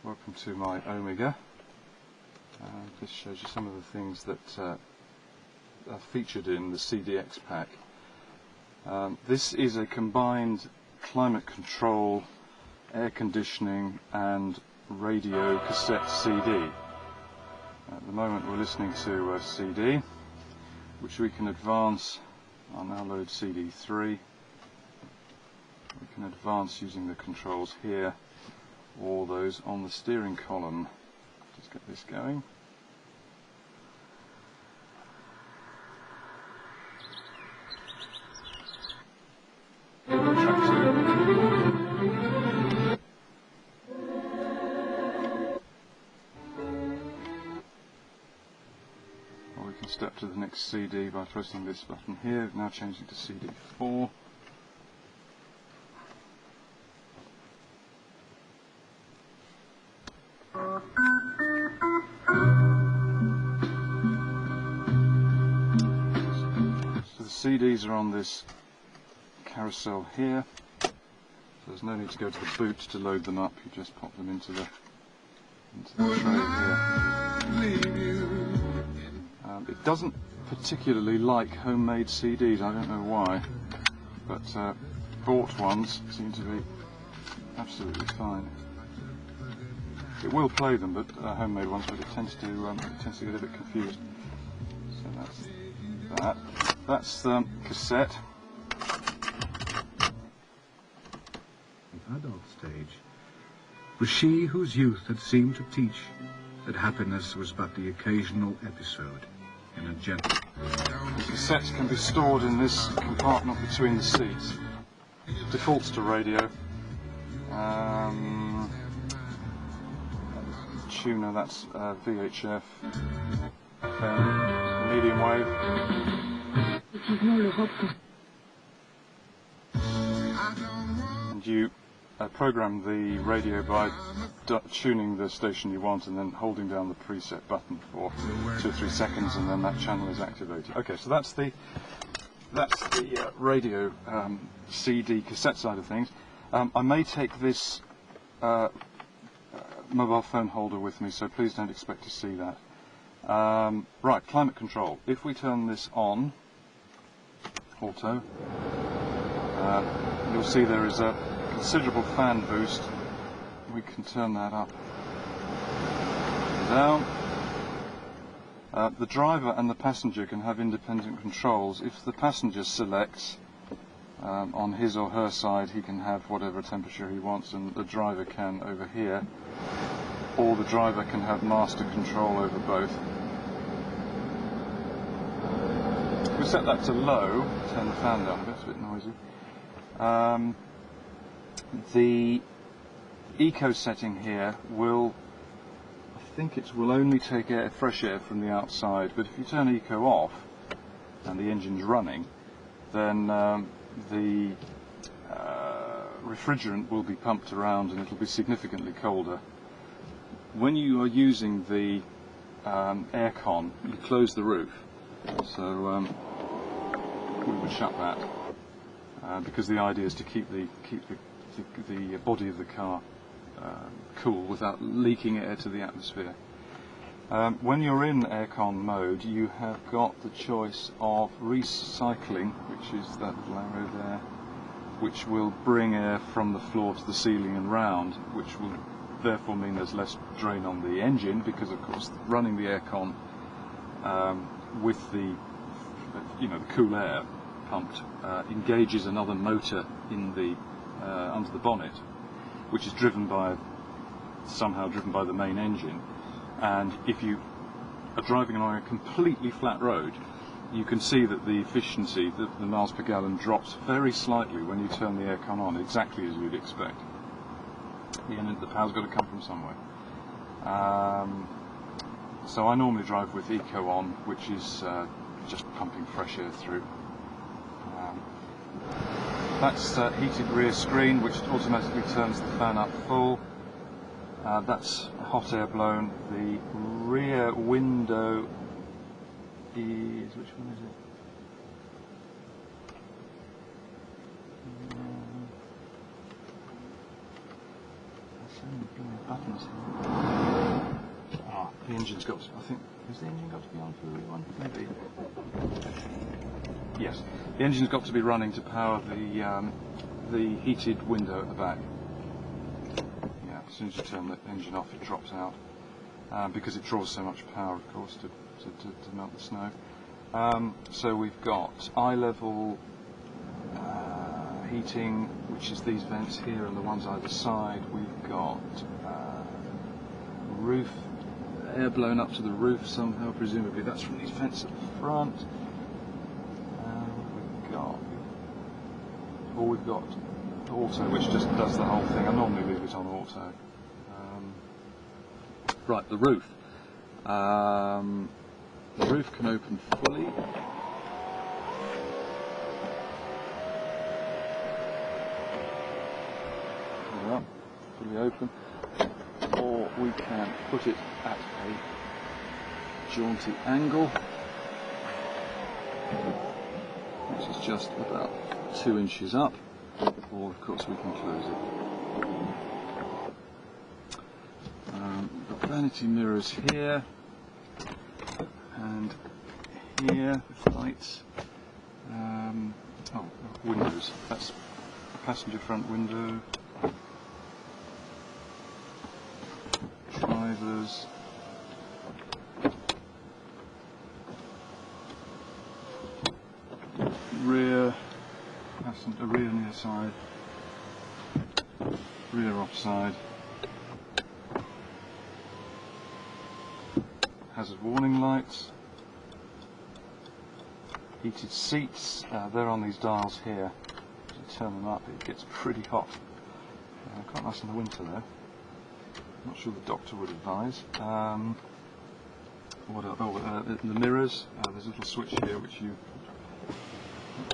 Welcome to my Omega. This shows you some of the things that are featured in the CDX pack. This is a combined climate control, air conditioning and radio cassette CD. At the moment we're listening to a CD which we can advance. I'll now load CD 3. We can advance using the controls here or those on the steering column. Just get this going. Track 2. Or we can step to the next CD by pressing this button here. Now changing to CD 4. So the CDs are on this carousel here, so there's no need to go to the boot to load them up. You just pop them into the tray here. It doesn't particularly like homemade CDs, I don't know why, but bought ones seem to be absolutely fine. It will play them, but homemade ones, but it tends to get a bit confused. So that's that. That's the cassette. The adult stage was she whose youth had seemed to teach that happiness was but the occasional episode in a gentle. The cassettes can be stored in this compartment between the seats. Defaults to radio. Tuner, that's VHF, medium wave. And you program the radio by tuning the station you want and then holding down the preset button for 2 or 3 seconds, and then that channel is activated. Okay, so that's the radio CD cassette side of things. I may take this mobile phone holder with me, so please don't expect to see that. Right, climate control. If we turn this on, auto, you'll see there is a considerable fan boost. We can turn that up and down. The driver and the passenger can have independent controls. If the passenger selects on his or her side, he can have whatever temperature he wants, and the driver can over here, or the driver can have master control over both. If we set that to low, turn the fan down a bit, it's a bit noisy. The eco setting here will, I think it will only take fresh air from the outside, but if you turn eco off and the engine's running, then the refrigerant will be pumped around and it'll be significantly colder. When you are using the aircon, you close the roof, so we would shut that because the idea is to keep the body of the car cool without leaking air to the atmosphere. When you're in aircon mode, you have got the choice of recycling, which is that little arrow there, which will bring air from the floor to the ceiling and round, which will therefore mean there's less drain on the engine, because of course running the aircon with the the cool air pumped engages another motor in the under the bonnet, which is somehow driven by the main engine. And if you are driving along a completely flat road, you can see that the efficiency, the miles per gallon, drops very slightly when you turn the aircon on, exactly as you'd expect. The power's got to come from somewhere. So I normally drive with eco on, which is just pumping fresh air through. That's heated rear screen, which automatically turns the fan up full. That's hot air blown. The rear window is, which one is it? So many blooming buttons here. Ah, the engine's got to, I think, has the engine got to be on for the real one? Maybe. Yes, the engine's got to be running to power the heated window at the back. Yeah, as soon as you turn the engine off, it drops out because it draws so much power, of course, to melt the snow. So we've got eye level heating, which is these vents here and the ones either side. We've got roof, air blown up to the roof somehow, presumably that's from these vents at the front. We've got auto, which just does the whole thing. I normally leave it on auto. Right, the roof. The roof can open fully. There we are, fully open. Or we can put it at a jaunty angle, which is just about 2 inches up, or of course we can close it. The vanity mirrors here and here, with lights. Windows. That's a passenger front window. Drivers. Rear. Passenger rear near side, rear offside, hazard warning lights, heated seats, they're on these dials here. As you turn them up, it gets pretty hot. Quite nice in the winter though. Not sure the doctor would advise. The mirrors, there's a little switch here which you.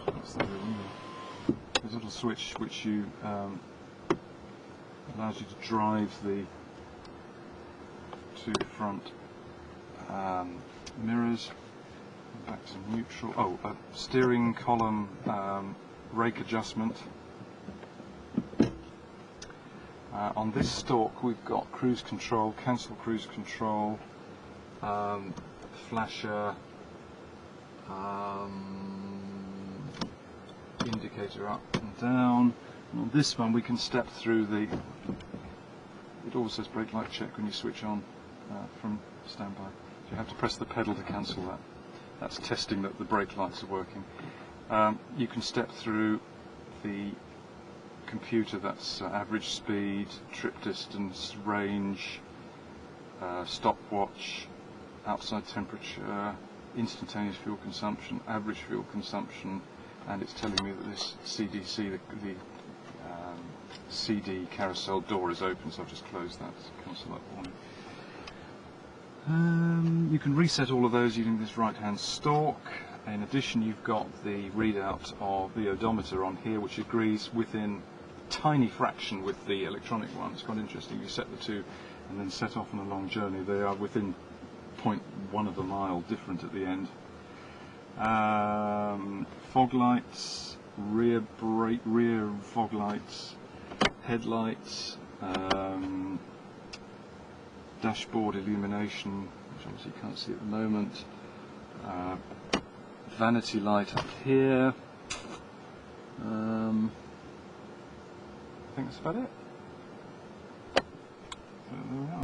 What's the real one? There's a little switch which allows you to drive the two front mirrors back to neutral. A steering column rake adjustment. On this stalk we've got cruise control, cancel cruise control, flasher, indicator up and down. And on this one we can step through it always says brake light check when you switch on from standby. So you have to press the pedal to cancel that. That's testing that the brake lights are working. You can step through the computer, that's average speed, trip distance, range, stopwatch, outside temperature, instantaneous fuel consumption, average fuel consumption, and it's telling me that this CDC, the CD carousel door is open, so I've just closed that to cancel that warning. You can reset all of those using this right hand stalk. In addition, you've got the readout of the odometer on here, which agrees within a tiny fraction with the electronic one. It's quite interesting. You set the two and then set off on a long journey. They are within 0.1 of a mile different at the end. Fog lights, rear fog lights, headlights, dashboard illumination, which obviously you can't see at the moment, vanity light up here. I think that's about it.